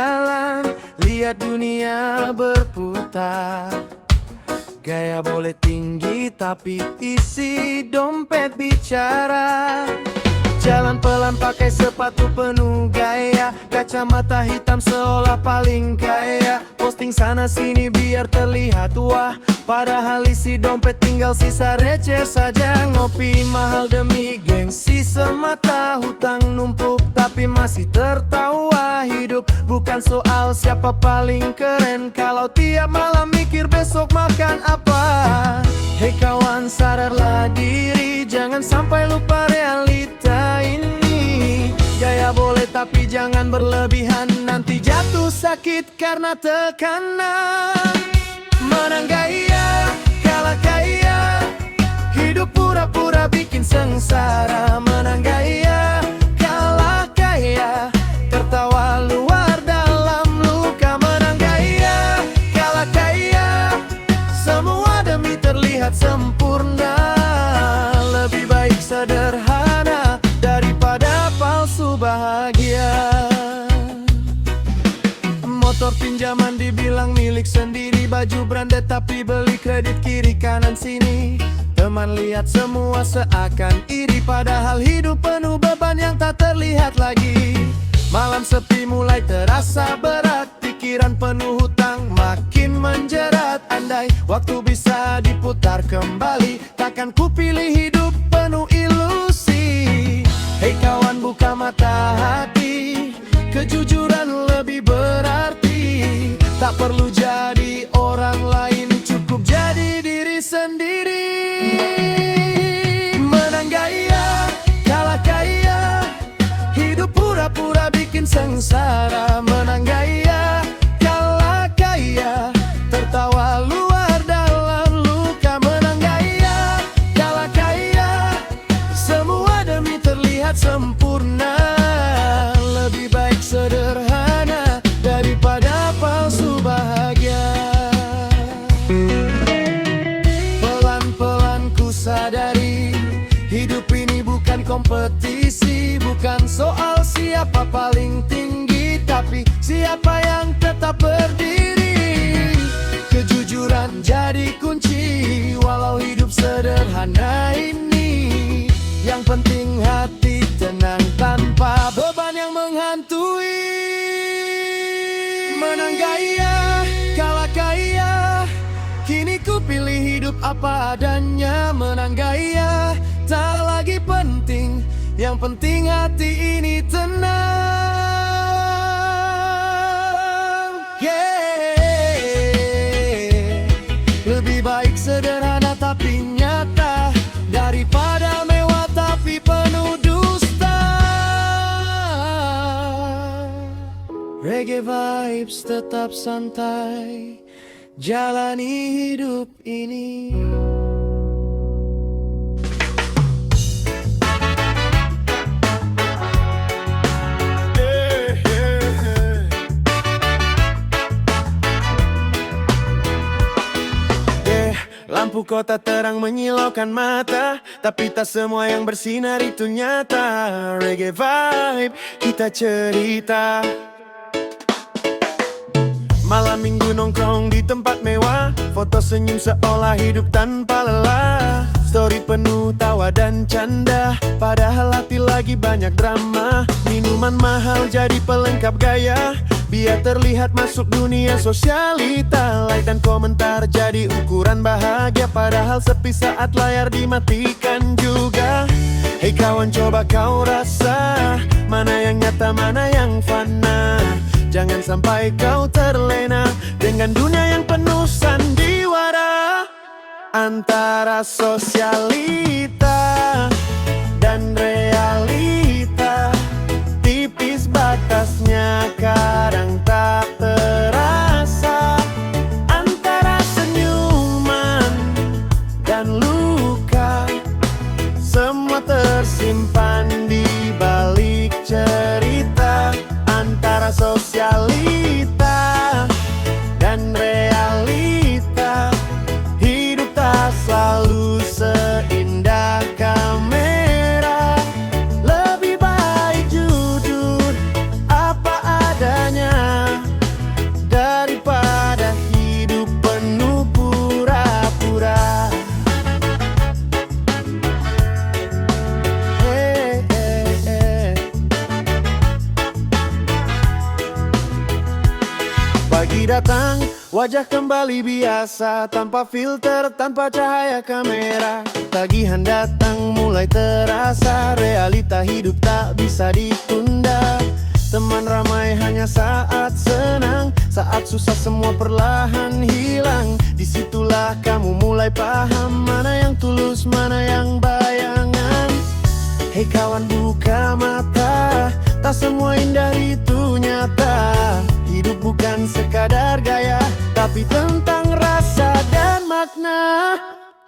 jalan, lihat dunia berputar. Gaya boleh tinggi tapi isi dompet bicara. Jalan pelan pakai sepatu penuh gaya, kacamata hitam seolah paling kaya. Posting sana sini biar terlihat wah, padahal isi dompet tinggal sisa receh saja. Ngopi mahal demi gengsi semata, hutang numpuk tapi masih tertawa. Hidup bukan soal siapa paling keren, kalau tiap malam mikir besok makan apa. Hei kawan, sadarlah diri, jangan sampai lupa realita ini. Gaya boleh tapi jangan berlebihan, nanti jatuh sakit karena tekanan. Menang gaya, kalah kaya, hidup pura-pura bikin sengsara. Menang gaya, kalah kaya, tertawa luar dalam luka. Menang gaya, kalah kaya, semua demi terlihat sempurna. Lebih baik sederhana daripada palsu bahagia. Motor pinjaman dibilang milik sendiri, baju branded tapi beli kredit kiri kanan sini. Teman lihat semua seakan iri, padahal hidup penuh beban yang tak terlihat lagi. Malam sepi mulai terasa berat, pikiran penuh hutang makin menjerat. Andai waktu bisa diputar kembali, takkan ku pilih hidup penuh ilusi. Hei kawan, buka mata hati, kejujuran lebih berarti. Tak perlu jadi orang lain, cukup jadi diri sendiri. Menang gaya, kalah kaya, hidup pura-pura bikin sengsara. Menang gaya, kalah kaya, tertawa luar dalam luka. Menang gaya, kalah kaya, semua demi terlihat sempurna. Lebih baik sederhana daripada palsu bahagia. Pelan-pelan ku sadari, hidup ini bukan kompetisi. Bukan soal siapa paling tinggi, tapi siapa yang tetap berdiri. Kejujuran jadi kunci, walau hidup sederhana ini. Yang penting hati tenang tanpa beban yang menghantui. Menang gaya, kalah kaya, kini ku pilih hidup apa adanya. Menang gaya, tak lagi penting, yang penting hati ini tenang. Yeah. Lebih baik sederhana tapi nyata, daripada mewah tapi penuh dusta. Reggae vibes tetap santai, jalani hidup ini. Lampu kota terang menyilaukan mata, tapi tak semua yang bersinar itu nyata. Reggae vibe, kita cerita. Malam minggu nongkrong di tempat mewah, foto senyum seolah hidup tanpa lelah. Story penuh tawa dan canda, padahal hati lagi banyak drama. Minuman mahal jadi pelengkap gaya, biar terlihat masuk dunia sosialita. Like dan komentar jadi ukuran bahagia, padahal sepi saat layar dimatikan juga. Hei kawan, coba kau rasa, mana yang nyata, mana yang fana. Jangan sampai kau terlena dengan dunia yang penuh sandiwara. Antara sosialita dan realita, tipis batasnya kadang tak terasa. Antara senyuman dan luka, semua tersimpan di balik cerita. Antara sosialita dan realita, hidup tak selalu seindah kamera. Lebih baik jujur apa adanya, Pagi datang, wajah kembali biasa, tanpa filter, tanpa cahaya kamera. Tagihan datang mulai terasa, realita hidup tak bisa ditunda. Teman ramai hanya saat senang, saat susah semua perlahan hilang. Disitulah kamu mulai paham, mana yang tulus, mana yang bayangan. Hei kawan, buka mata, tak semua indah itu nyata. Hidup bukan sekadar gaya, tapi tentang rasa dan makna.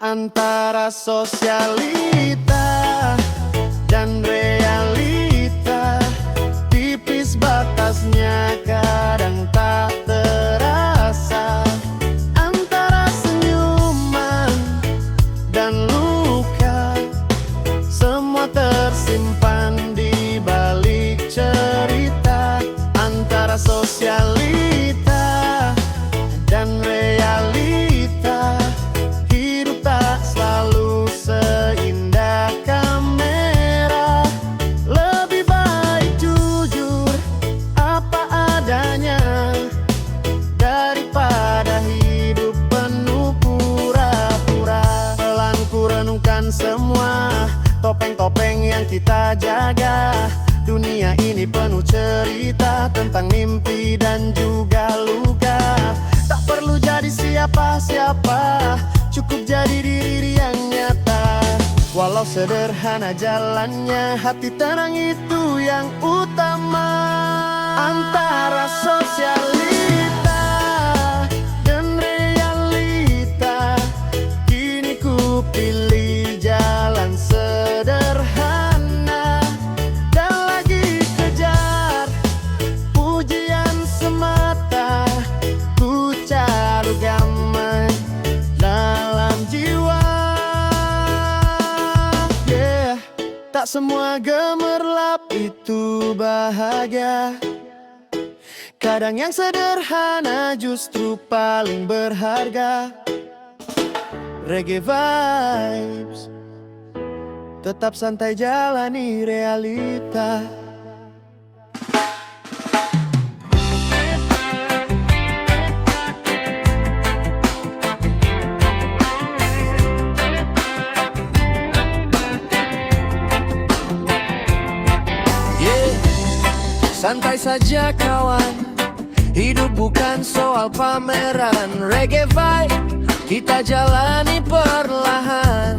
Antara sosialita dan realita, tipis batasnya kadang tak terasa. Antara senyuman dan luka, semua tersimpan di balik cerita. Antara sosialita dan realita, hidup tak selalu seindah kamera. Lebih baik jujur apa adanya, daripada hidup penuh pura-pura. Pelan ku renungkan semua topeng-topeng yang kita jaga. Dunia ini penuh cerita tentang mimpi dan juga luka. Tak perlu jadi siapa-siapa, cukup jadi diri yang nyata. Walau sederhana jalannya, hati tenang itu yang utama. Antara sosialita dan realita, kini ku pilih jalan sederhana. Tak semua gemerlap itu bahagia, kadang yang sederhana justru paling berharga. Reggae vibes, tetap santai jalani realita. Santai saja kawan, hidup bukan soal pameran. Reggae vibe, kita jalani perlahan.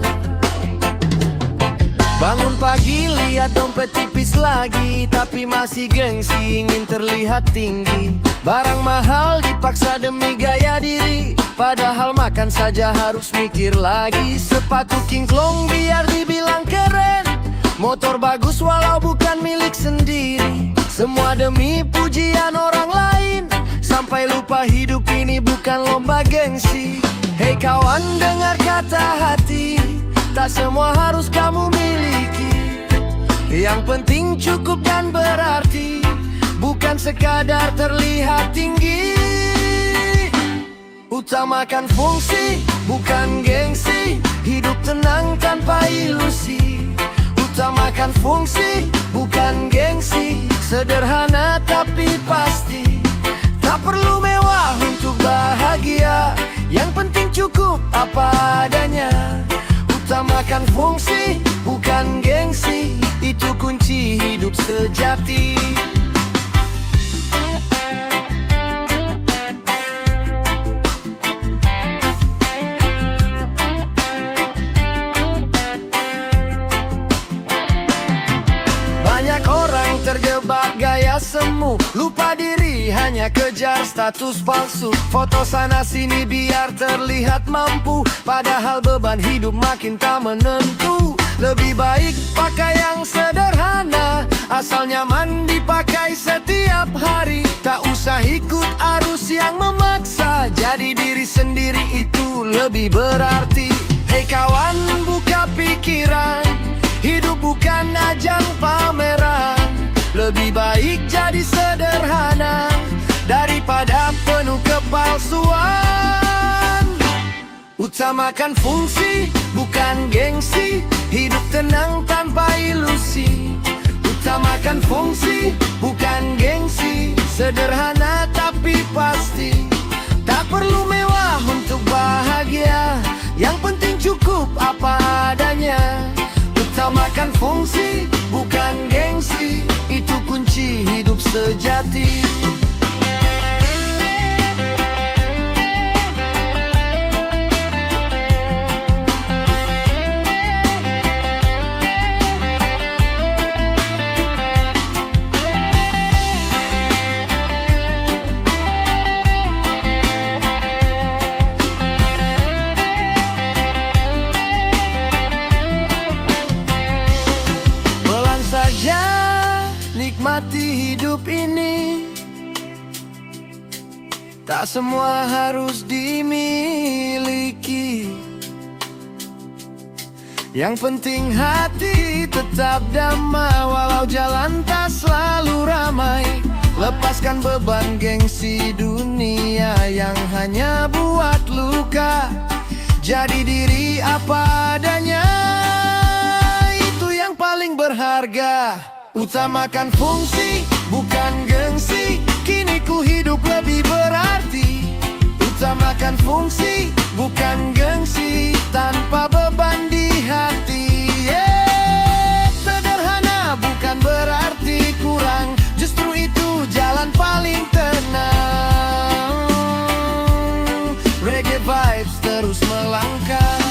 Bangun pagi lihat dompet tipis lagi, tapi masih gengsi ingin terlihat tinggi. Barang mahal dipaksa demi gaya diri, padahal makan saja harus mikir lagi. Sepatu kinclong biar dibilang keren, motor bagus walau bukan milik sendiri. Semua demi pujian orang lain, sampai lupa hidup ini bukan lomba gengsi. Hei kawan, dengar kata hati, tak semua harus kamu miliki. Yang penting cukup dan berarti, bukan sekadar terlihat tinggi. Utamakan fungsi, bukan gengsi, hidup tenang tanpa ilusi. Utamakan fungsi, bukan gengsi, sederhana tapi pasti. Tak perlu mewah untuk bahagia, yang penting cukup apa adanya. Utamakan fungsi, bukan gengsi, itu kunci hidup sejati. Terjebak gaya semu, lupa diri hanya kejar status palsu. Foto sana sini biar terlihat mampu, padahal beban hidup makin tak menentu. Lebih baik pakai yang sederhana, asal nyaman dipakai setiap hari. Tak usah ikut arus yang memaksa, jadi diri sendiri itu lebih berarti. Hei kawan, buka pikiran, hidup bukan ajang pameran. Lebih baik jadi sederhana daripada penuh kepalsuan. Utamakan fungsi, bukan gengsi, hidup tenang tanpa ilusi. Utamakan fungsi, bukan gengsi, sederhana tapi pasti. Tak perlu mewah untuk bahagia, yang penting cukup apa adanya. Utamakan fungsi, bukan gengsi, itu kunci hidup sejati. Nikmati hidup ini, tak semua harus dimiliki. Yang penting hati tetap damai, walau jalan tak selalu ramai. Lepaskan beban gengsi dunia yang hanya buat luka. Jadi diri apa adanya, itu yang paling berharga. Utamakan fungsi, bukan gengsi, kini ku hidup lebih berarti. Utamakan fungsi, bukan gengsi, tanpa beban di hati. Sederhana bukan berarti kurang, justru itu jalan paling tenang. Reggae vibes terus melangkah.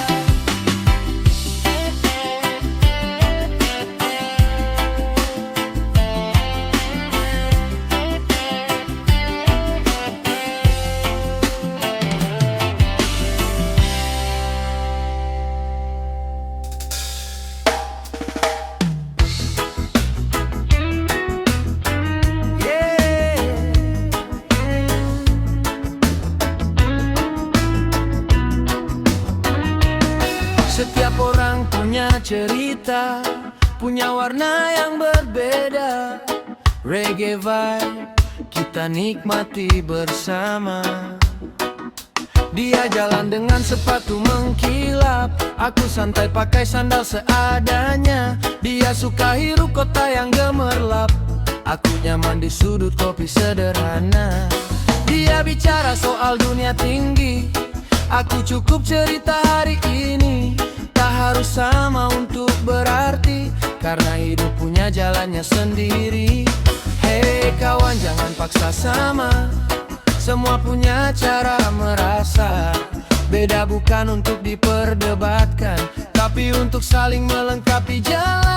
Setiap orang punya cerita, punya warna yang berbeda. Reggae vibe kita nikmati bersama. Dia jalan dengan sepatu mengkilap, aku santai pakai sandal seadanya. Dia suka hirup kota yang gemerlap, aku nyaman di sudut kopi sederhana. Dia bicara soal dunia tinggi, aku cukup cerita hari ini. Tak harus sama untuk berarti, karena hidup punya jalannya sendiri. Hei kawan, jangan paksa sama, semua punya cara merasa. Beda bukan untuk diperdebatkan, tapi untuk saling melengkapi jalan.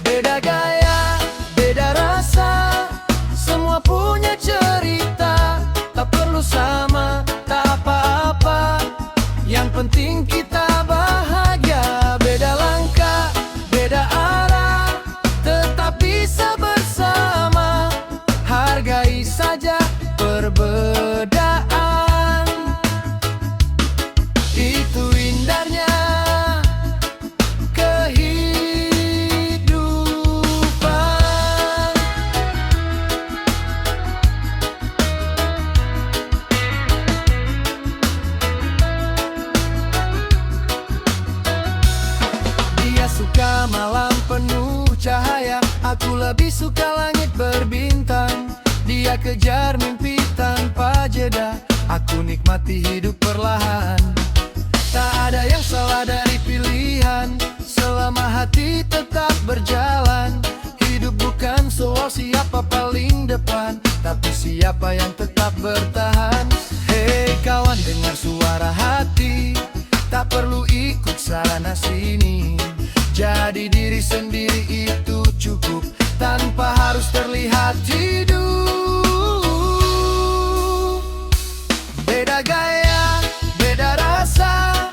Beda gaya, beda rasa, semua punya cerita. Tak perlu sama, tak apa-apa, yang penting kita bahagia. Beda langkah, beda arah, tetap bisa bersama. Hargai saja perbedaan, itu indahnya kehidupan. Dia suka malam penuh cahaya, aku lebih suka langit berbintang. Dia kejar mimpi tanpa jeda, aku nikmati hidup perlahan. Tak ada yang salah dari pilihan, selama hati tetap berjalan. Hidup bukan soal siapa paling depan, tapi siapa yang tetap bertahan. Hei kawan, dengar suara hati, tak perlu ikut sana sini. Jadi diri sendiri itu cukup, tanpa harus terlihat hidup. Beda gaya, beda rasa,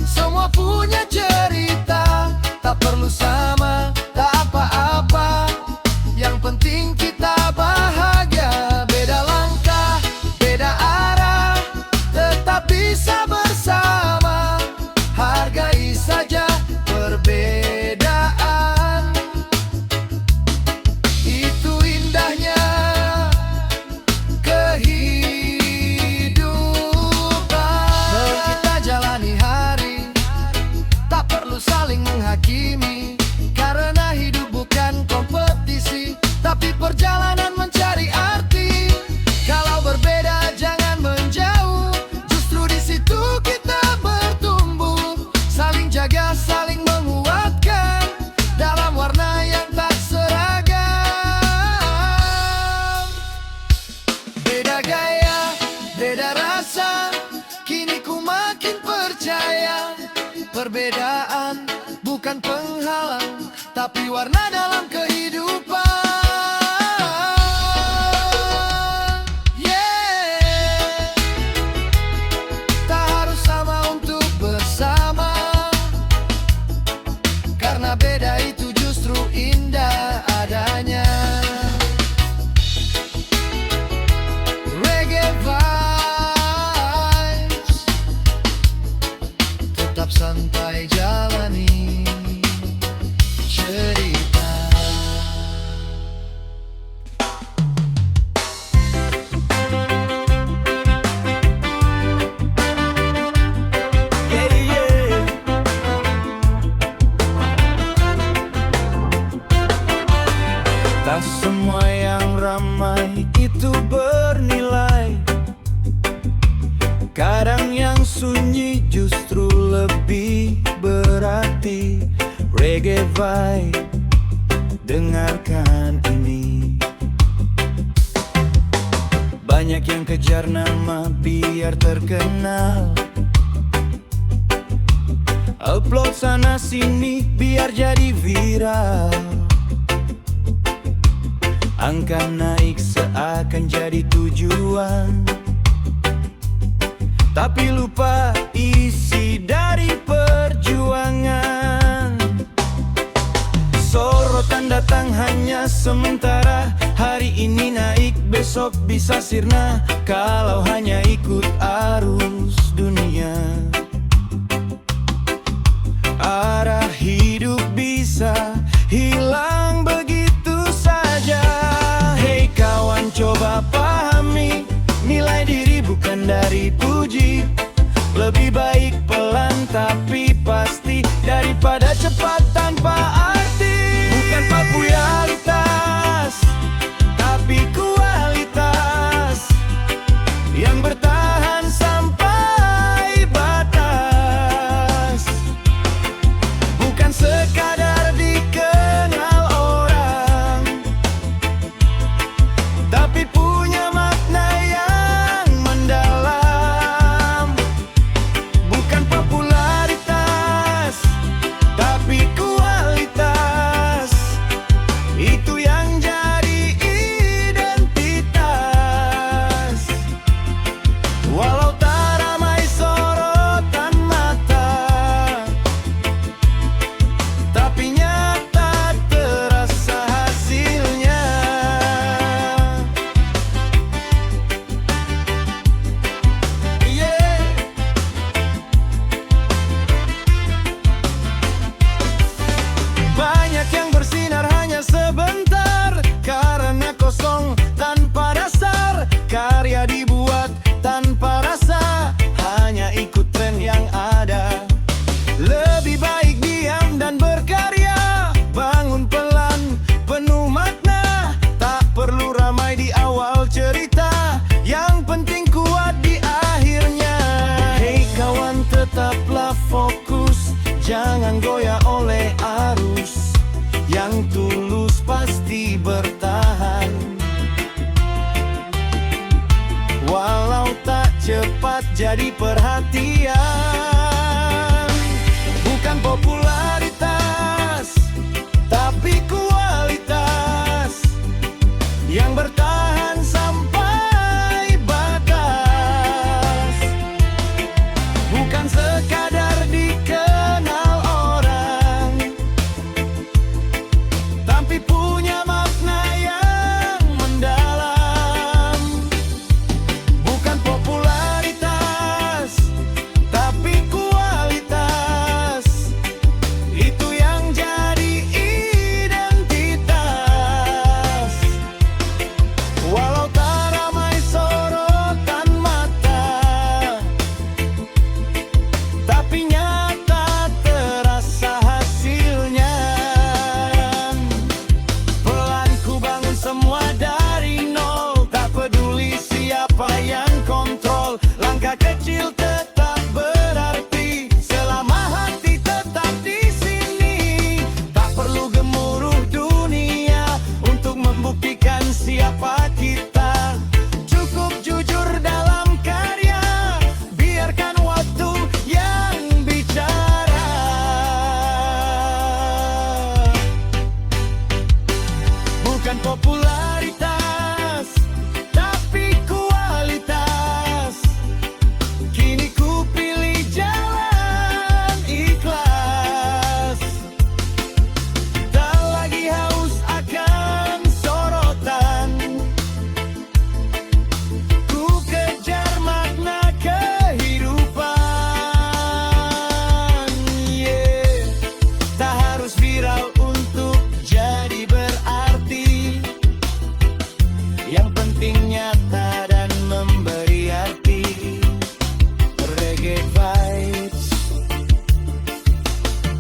semua punya cerita. Tak perlu sama, tak apa-apa, yang penting kita bahagia. Beda langkah, beda arah, tetap bisa bersama. Hargai saja perbedaan, itu indahnya kehidupan. Kita jalani hari, tak perlu saling menghakimi, karena hidup bukan kompetisi, tapi perjalanan mencari arti. Perbedaan bukan penghalang, tapi warna dalam kehidupan. Yeah. Tak harus sama untuk bersama, karena beda itu justru indah adanya. Reggae vibes, tetap santai jalani cerita. Yeah, yeah. Tak semua yang ramai itu bernilai. Kadang yang sunyi justru lebih berarti. Reggae vibe, dengarkan ini. Banyak yang kejar nama biar terkenal, upload sana sini biar jadi viral. Angka naik seakan jadi tujuan, tapi lupa isi dari perjuangan. Sorotan datang hanya sementara, hari ini naik besok bisa sirna kalau hanya ikut arus dunia. Arah hidup bisa hilang begitu saja. Hei kawan, coba pahami, nilai diri bukan dari puji. Lebih baik pelan tapi pasti daripada cepat tanpa arti. Bukan popularitas, tapi kualitas yang bertahan sampai batas. Bukan sekadar dikenal orang, tapi punya makna yang mendalam. Bukan popularitas, tapi kualitas, itu yang jadi identitas. Walau tak ramai sorotan mata, tapi nyata terasa hasilnya. Yeah. Banyak yang bersinar hanya sebentar, karena kosong tanpa dasar. Karya dibuat tanpa rasa, hanya ikut tren yang ada. Lebih baik diam dan berkarya, bangun pelan, penuh makna. Tak perlu ramai di awal cerita, yang penting kuat di akhirnya. Hei kawan, tetaplah fokus, jangan goyah oleh arus. Yang tulus pasti bertahan, walau tak cepat jadi perhatian. Bukan popularitas, tapi kualitas yang bertahan sampai batas. Bukan sekadar dikenal orang, tapi punya makna yang mendalam. Bukan popularitas, tapi kualitas, itu yang jadi identitas. Walau tak ramai sorotan mata, tapi nyata terasa hasilnya. Pelan ku bangun semua dari nol, tak peduli siapa yang kontrol. Langkah kecil tetap berarti, selama hati tetap di sini. Tak perlu gemuruh dunia untuk membuktikan siapa kita. Cukup jujur dalam karya, biarkan waktu yang bicara. popularitas, tapi kualitas. Kini ku pilih jalan ikhlas. Tak lagi haus akan sorotan, ku kejar makna kehidupan. Yeah. Tak harus viral untuk jadi berarti, yang penting nyata dan memberi arti. Reggae vibes,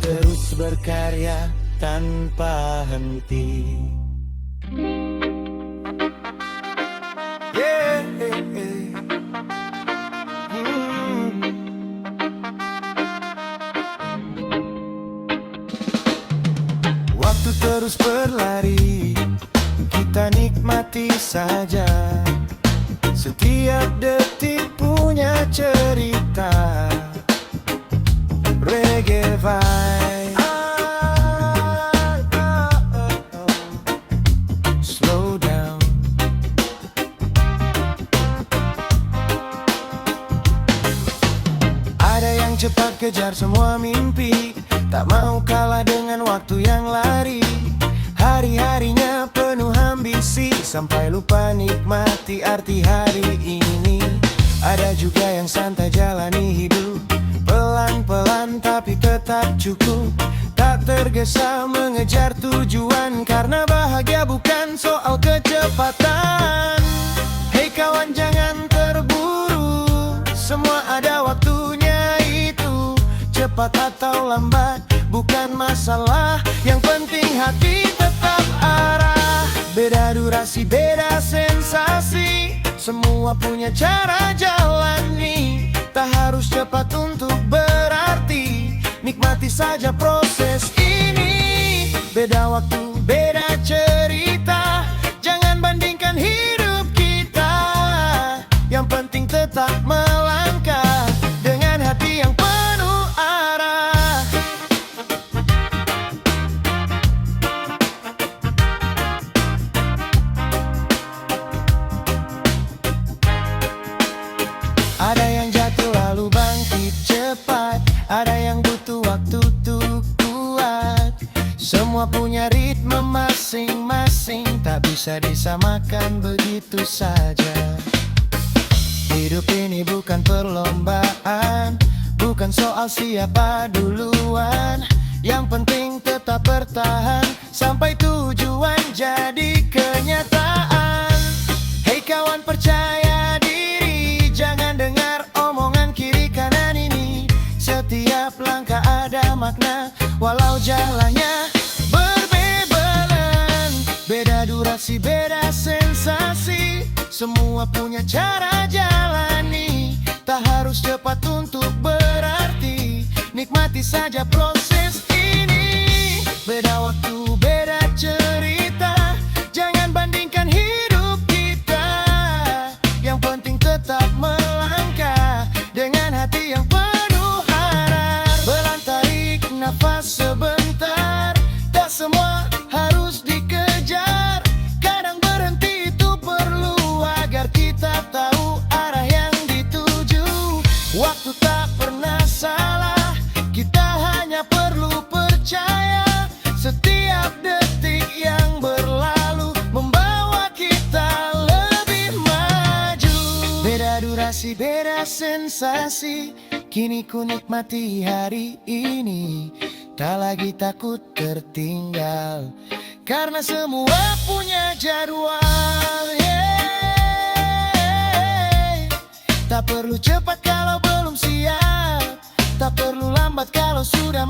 terus berkarya tanpa henti. Yeah. Waktu terus berlari, kita nikmati saja. Setiap detik punya cerita. Reggae vibe. Slow down. Ada yang cepat kejar semua mimpi, tak mau kalah dengan waktu yang lari. Hari-harinya penuh ambisi, sampai lupa nikmati arti hari ini. Ada juga yang santai jalani hidup, pelan-pelan tapi tetap cukup. Tak tergesa mengejar tujuan, karena bahagia bukan soal kecepatan. Hei kawan, jangan terburu, semua ada waktunya itu. Cepat atau lambat bukan masalah, yang penting hati tetap arah. Beda durasi, beda sensasi, semua punya cara jalani. Tak harus cepat untuk berarti, nikmati saja proses ini. Beda waktu, beda cerita, jangan bandingkan hidup kita. Yang penting tetap melangkah dengan hati yang penuh arah. Ada yang jatuh lalu bangkit cepat, ada yang butuh waktu untuk kuat. Semua punya ritme masing-masing, tak bisa disamakan begitu saja. Hidup ini bukan perlombaan, bukan soal siapa duluan. Yang penting tetap bertahan, sampai tujuan jadi kenyataan. Hei kawan, percaya diri, jangan dengar omongan kiri kanan ini. Setiap langkah ada makna, walau jalannya berbebelan. Beda durasi, beda sensasi, semua punya cara jalani. Tak harus cepat untuk berarti, nikmati saja proses ini. Beda waktu, beda cerita, jangan bandingkan hidup kita. Yang penting tetap melangkah dengan hati yang penuh harap. Belan tarik nafas sebentar, tak semua harus dikejar. Kadang berhenti itu perlu agar kita tahu arah yang dituju. Waktu tak pernah salah, kita hanya perlu percaya. Setiap detik yang berlalu membawa kita lebih maju. Beda durasi, beda sensasi, kini ku nikmati hari ini. Tak lagi takut tertinggal, karena semua punya jadwal. Yeah. Tak perlu cepat kalau belum siap, tak perlu lambat kalau sudah